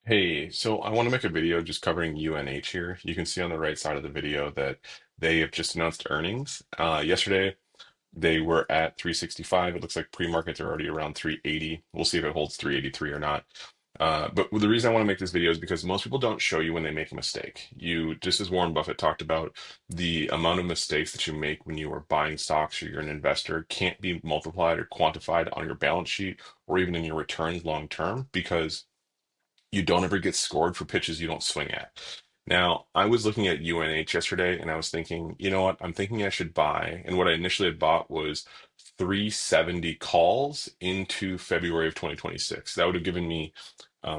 Hey, so I want to make a video just covering UNH here. You can see on the right side of the video that they have just announced earnings. Yesterday, they were at 365. It looks like pre-markets are already around 380. We'll see if it holds 383 or not. But the reason I want to make this video is because most people don't show you when they make a mistake. Just as Warren Buffett talked about, the amount of mistakes that you make when you are buying stocks or you're an investor can't be multiplied or quantified on your balance sheet or even in your returns long term because you don't ever get scored for pitches you don't swing at. Now, I was looking at UNH yesterday and I was thinking, you know what? I'm thinking I should buy. And what I initially had bought was 370 calls into February of 2026. That would have given me,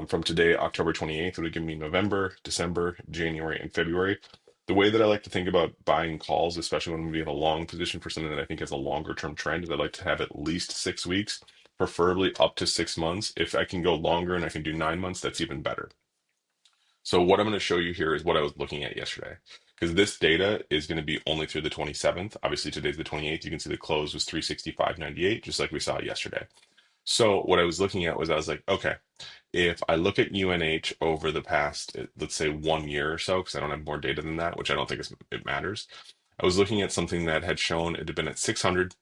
from today, October 28th, it would have given me November, December, January, and February. The way that I like to think about buying calls, especially when we have a long position for something that I think has a longer term trend, is I like to have at least 6 weeks, preferably up to 6 months. If I can go longer and I can do 9 months, that's even better. So what I'm going to show you here is what I was looking at yesterday, because this data is going to be only through the 27th. Obviously, today's the 28th. You can see the close was 365.98, just like we saw yesterday. So what I was looking at was I was like, okay, if I look at UNH over the past, let's say 1 year or so, because I don't have more data than that, which I don't think it matters. I was looking at something that had shown it had been at 600.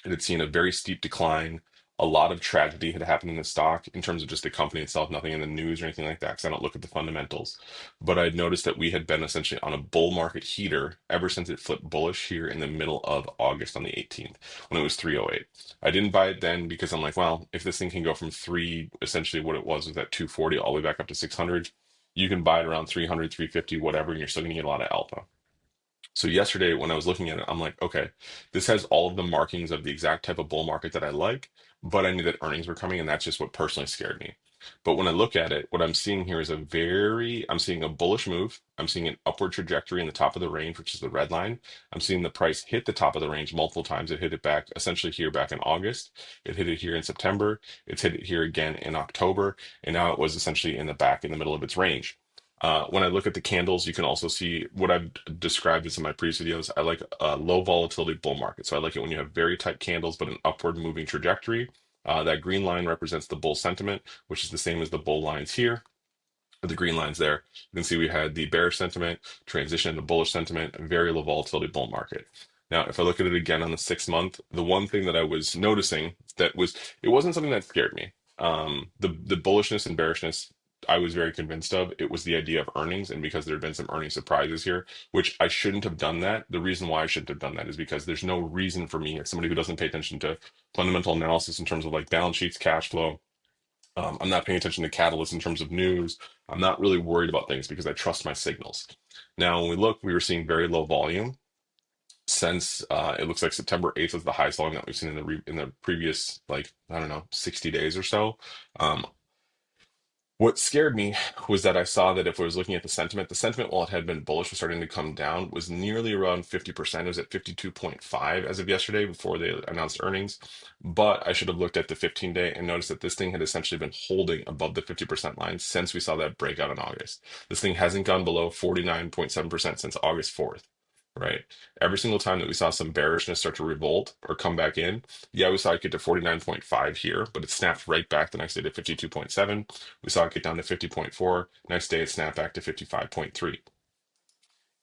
It had seen a very steep decline. A lot of tragedy had happened in the stock in terms of just the company itself, nothing in the news or anything like that, because I don't look at the fundamentals. But I'd noticed that we had been essentially on a bull market heater ever since it flipped bullish here in the middle of August on the 18th when it was 308. I didn't buy it then because I'm like, well, if this thing can go from three, essentially what it was at 240 all the way back up to 600, you can buy it around 300, 350, whatever, and you're still going to get a lot of alpha. So yesterday, when I was looking at it, I'm like, okay, this has all of the markings of the exact type of bull market that I like, but I knew that earnings were coming, and that's just what personally scared me. But when I look at it, what I'm seeing here is I'm seeing a bullish move. I'm seeing an upward trajectory in the top of the range, which is the red line. I'm seeing the price hit the top of the range multiple times. It hit it back essentially here back in August. It hit it here in September. It's hit it here again in October. And now it was essentially in the back in the middle of its range. When I look at the candles, you can also see what I've described this in my previous videos. I like a low volatility bull market. So I like it when you have very tight candles, but an upward moving trajectory. That green line represents the bull sentiment, which is the same as the bull lines here. The green lines there. You can see we had the bearish sentiment, transition into bullish sentiment, and very low volatility bull market. Now, if I look at it again on the 6 month, the one thing that I was noticing it wasn't something that scared me. The bullishness and bearishness I was very convinced of. It was the idea of earnings, and because there had been some earning surprises here, which I shouldn't have done that. The reason why I shouldn't have done that is because there's no reason for me, as somebody who doesn't pay attention to fundamental analysis in terms of like balance sheets, cash flow. I'm not paying attention to catalysts in terms of news. I'm not really worried about things because I trust my signals. Now, when we look, we were seeing very low volume since it looks like September 8th was the highest volume that we've seen in the previous, like, I don't know, 60 days or so. Um, what scared me was that I saw that if I was looking at the sentiment, while it had been bullish, was starting to come down, was nearly around 50%. It was at 52.5 as of yesterday before they announced earnings. But I should have looked at the 15-day and noticed that this thing had essentially been holding above the 50% line since we saw that breakout in August. This thing hasn't gone below 49.7% since August 4th. Right. Every single time that we saw some bearishness start to revolt or come back in, yeah, we saw it get to 49.5 here, but it snapped right back the next day to 52.7. We saw it get down to 50.4. Next day, it snapped back to 55.3.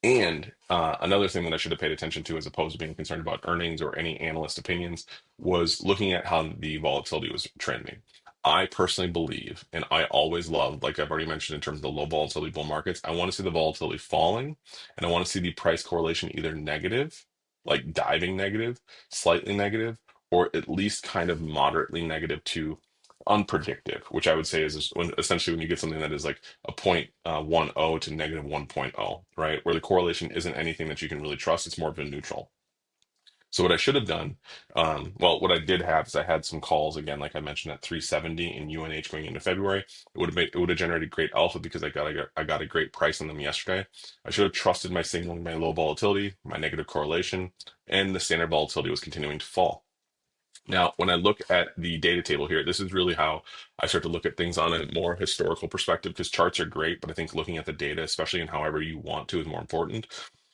And another thing that I should have paid attention to, as opposed to being concerned about earnings or any analyst opinions, was looking at how the volatility was trending. I personally believe, and I always love, like I've already mentioned in terms of the low volatility bull markets, I want to see the volatility falling, and I want to see the price correlation either negative, like diving negative, slightly negative, or at least kind of moderately negative to unpredictive, which I would say is essentially when you get something that is like a 0.10 to negative 1.0, right? Where the correlation isn't anything that you can really trust, it's more of a neutral. So what I should have done, well, what I did have is I had some calls again, like I mentioned, at 370 in UNH going into February. It would have generated great alpha because I got a great price on them yesterday. I should have trusted my signal, my low volatility, my negative correlation, and the standard volatility was continuing to fall. Now, when I look at the data table here, this is really how I start to look at things on a more historical perspective because charts are great, but I think looking at the data, especially in however you want to, is more important.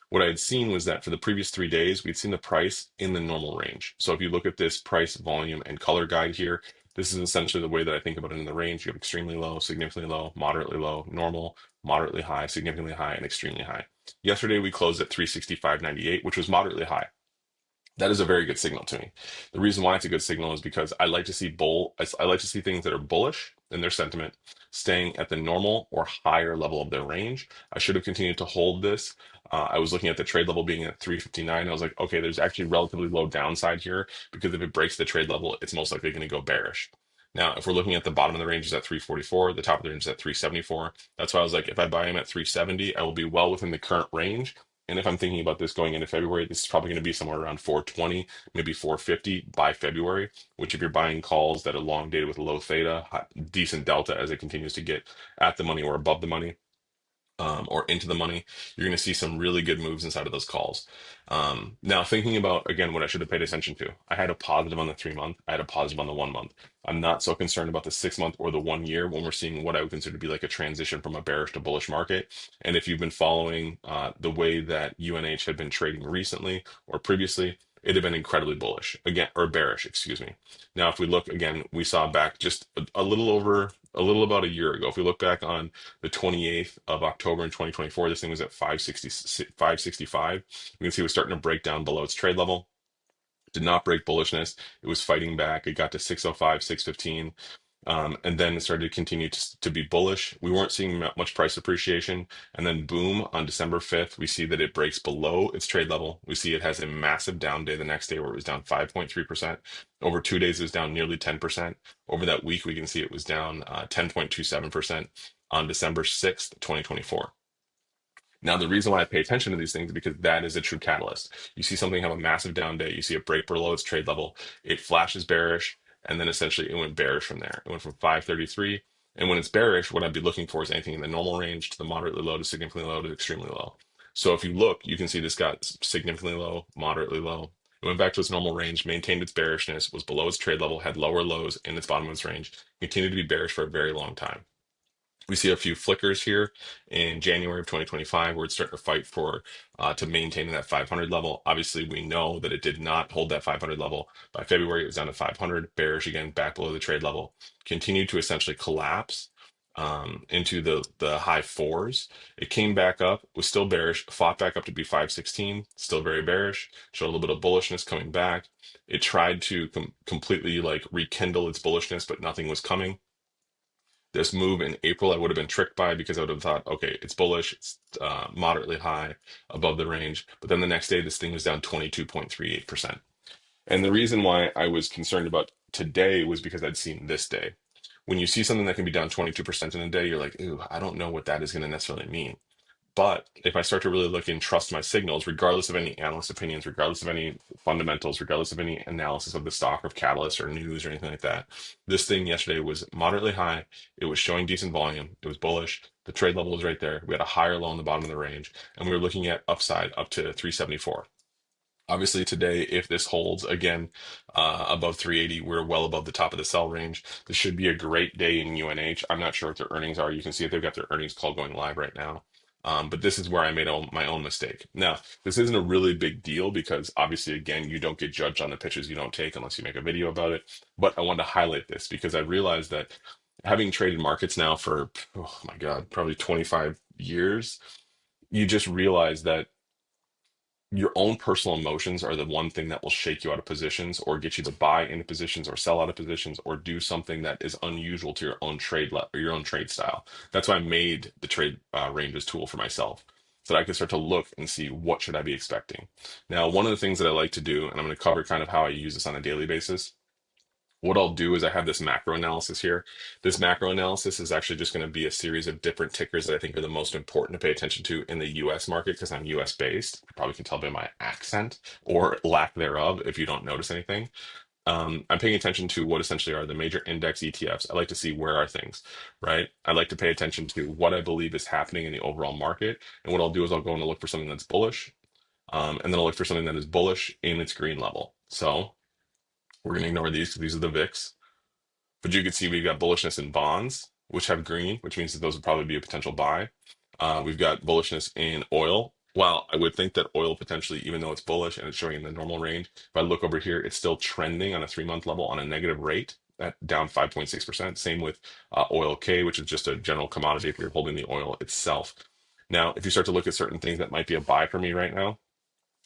What I had seen was that for the previous 3 days, we'd seen the price in the normal range. So if you look at this price, volume, and color guide here, This is essentially the way that I think about it in the range. You have extremely low, significantly low, moderately low, normal, moderately high, significantly high, and extremely high. Yesterday, we closed at 365.98, which was moderately high. That is a very good signal to me. The reason why it's a good signal is because I like to see I like to see things that are bullish in their sentiment staying at the normal or higher level of their range. I should have continued to hold this. I was looking at the trade level being at 359. I was like, okay, there's actually relatively low downside here because if it breaks the trade level, it's most likely going to go bearish. Now, if we're looking at the bottom of the range is at 344, the top of the range is at 374. That's why I was like, if I buy him at 370, I will be well within the current range. And if I'm thinking about this going into February, this is probably going to be somewhere around 420, maybe 450 by February, which if you're buying calls that are long dated with low theta, decent delta as it continues to get at the money or above the money, or into the money, you're going to see some really good moves inside of those calls. Now, thinking about, again, what I should have paid attention to, I had a positive on the 3 month, I had a positive on the 1 month. I'm not so concerned about the 6 month or the 1 year when we're seeing what I would consider to be like a transition from a bearish to bullish market. And if you've been following the way that UNH had been trading recently or previously, it had been incredibly bullish again, or bearish, excuse me. Now, if we look again, we saw back just a little over, a little about a year ago. If we look back on the 28th of October in 2024, this thing was at 565. We can see it was starting to break down below its trade level. Did not break bullishness. It was fighting back. It got to 605, 615. And then it started to continue to be bullish. We weren't seeing much price appreciation. And then, boom, on December 5th, we see that it breaks below its trade level. We see it has a massive down day the next day where it was down 5.3%. Over 2 days, it was down nearly 10%. Over that week, we can see it was down 10.27% on December 6th, 2024. Now, the reason why I pay attention to these things is because that is a true catalyst. You see something have a massive down day, you see it break below its trade level, it flashes bearish, and then essentially it went bearish from there. It went from 533. And when it's bearish, what I'd be looking for is anything in the normal range to the moderately low to significantly low to extremely low. So if you look, you can see this got significantly low, moderately low. It went back to its normal range, maintained its bearishness, was below its trade level, had lower lows in its bottom of its range, continued to be bearish for a very long time. We see a few flickers here in January of 2025 where it's starting to fight for to maintain that 500 level. Obviously, we know that it did not hold that 500 level. By February, it was down to 500, bearish again, back below the trade level, continued to essentially collapse into the high fours. It came back up, was still bearish, fought back up to be 516, still very bearish, showed a little bit of bullishness coming back. It tried to completely like rekindle its bullishness, but nothing was coming. This move in April, I would have been tricked by because I would have thought, okay, it's bullish, it's moderately high above the range. But then the next day, this thing was down 22.38%. And the reason why I was concerned about today was because I'd seen this day. When you see something that can be down 22% in a day, you're like, ooh, I don't know what that is going to necessarily mean. But if I start to really look and trust my signals, regardless of any analyst opinions, regardless of any fundamentals, regardless of any analysis of the stock or catalyst or news or anything like that, this thing yesterday was moderately high. It was showing decent volume. It was bullish. The trade level was right there. We had a higher low on the bottom of the range, and we were looking at upside up to 374. Obviously, today, if this holds again above 380, we're well above the top of the sell range. This should be a great day in UNH. I'm not sure what their earnings are. You can see if they've got their earnings call going live right now. But this is where I made my own mistake. Now, this isn't a really big deal because obviously, again, you don't get judged on the pitches you don't take unless you make a video about it. But I wanted to highlight this because I realized that having traded markets now for, oh my God, probably 25 years, you just realize that your own personal emotions are the one thing that will shake you out of positions or get you to buy into positions or sell out of positions or do something that is unusual to your own or your own trade style. That's why I made the trade ranges tool for myself so that I could start to look and see what should I be expecting. Now, one of the things that I like to do, and I'm going to cover kind of how I use this on a daily basis, what I'll do is I have this macro analysis here. This macro analysis is actually just going to be a series of different tickers that I think are the most important to pay attention to in the US market because I'm US based. You probably can tell by my accent or lack thereof if you don't notice anything. I'm paying attention to what essentially are the major index ETFs. I like to see where are things, right? I like to pay attention to what I believe is happening in the overall market. And what I'll do is I'll go and look for something that's bullish. And then I'll look for something that is bullish in its green level. So we're going to ignore these because these are the VIX. But you can see we've got bullishness in bonds, which have green, which means that those would probably be a potential buy. We've got bullishness in oil. While I would think that oil potentially, even though it's bullish and it's showing in the normal range, if I look over here, it's still trending on a 3 month level on a negative rate. at down 5.6%. Same with oil K, which is just a general commodity if you're holding the oil itself. Now, if you start to look at certain things that might be a buy for me right now,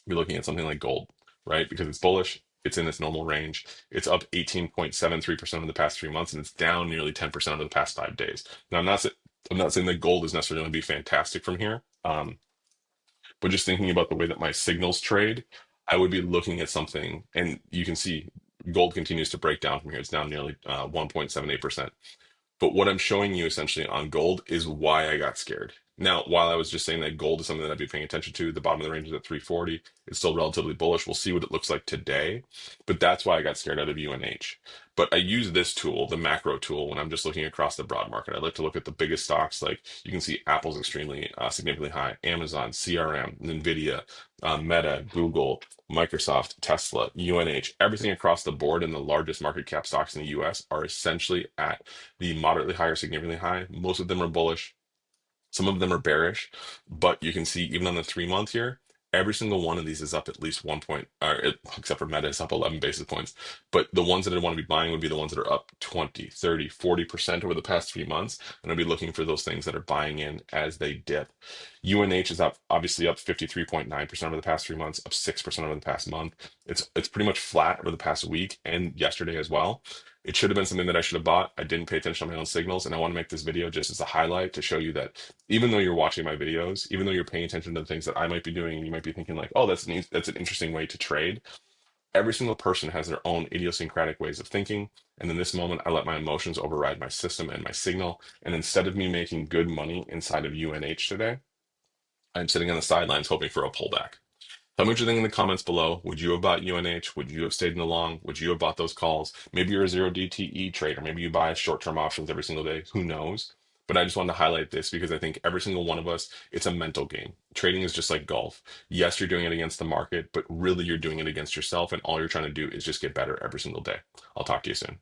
you're looking at something like gold, right? Because it's bullish, it's in its normal range. It's up 18.73% of the past 3 months, and it's down nearly 10% over the past 5 days. Now, I'm not saying that gold is necessarily going to be fantastic from here, but just thinking about the way that my signals trade, I would be looking at something, and you can see gold continues to break down from here. It's down nearly 1.78%. But what I'm showing you essentially on gold is why I got scared. Now, while I was just saying that gold is something that I'd be paying attention to, the bottom of the range is at 340. It's still relatively bullish. We'll see what it looks like today. But that's why I got scared out of UNH. But I use this tool, the macro tool, when I'm just looking across the broad market. I like to look at the biggest stocks. Like you can see Apple's extremely significantly high, Amazon, CRM, NVDA, Meta, Google, Microsoft, Tesla, UNH, everything across the board in the largest market cap stocks in the US are essentially at the moderately high or significantly high. Most of them are bullish. Some of them are bearish, but you can see even on the 3 month here, every single one of these is up at least 1 point, except for Meta is up 11 basis points. But the ones that I want to be buying would be the ones that are up 20, 30, 40% over the past 3 months. And I'll be looking for those things that are buying in as they dip. UNH is up, obviously up 53.9% over the past 3 months, up 6% over the past month. It's pretty much flat over the past week and yesterday as well. It should have been something that I should have bought. I didn't pay attention to my own signals, and I want to make this video just as a highlight to show you that even though you're watching my videos, even though you're paying attention to the things that I might be doing, and you might be thinking like, "Oh, that's an interesting way to trade." Every single person has their own idiosyncratic ways of thinking, and in this moment, I let my emotions override my system and my signal. And instead of me making good money inside of UNH today, I'm sitting on the sidelines hoping for a pullback. Tell me what you think in the comments below. Would you have bought UNH? Would you have stayed in the long? Would you have bought those calls? Maybe you're a zero DTE trader. Maybe you buy short-term options every single day. Who knows? But I just wanted to highlight this because I think every single one of us, it's a mental game. Trading is just like golf. Yes, you're doing it against the market, but really you're doing it against yourself. And all you're trying to do is just get better every single day. I'll talk to you soon.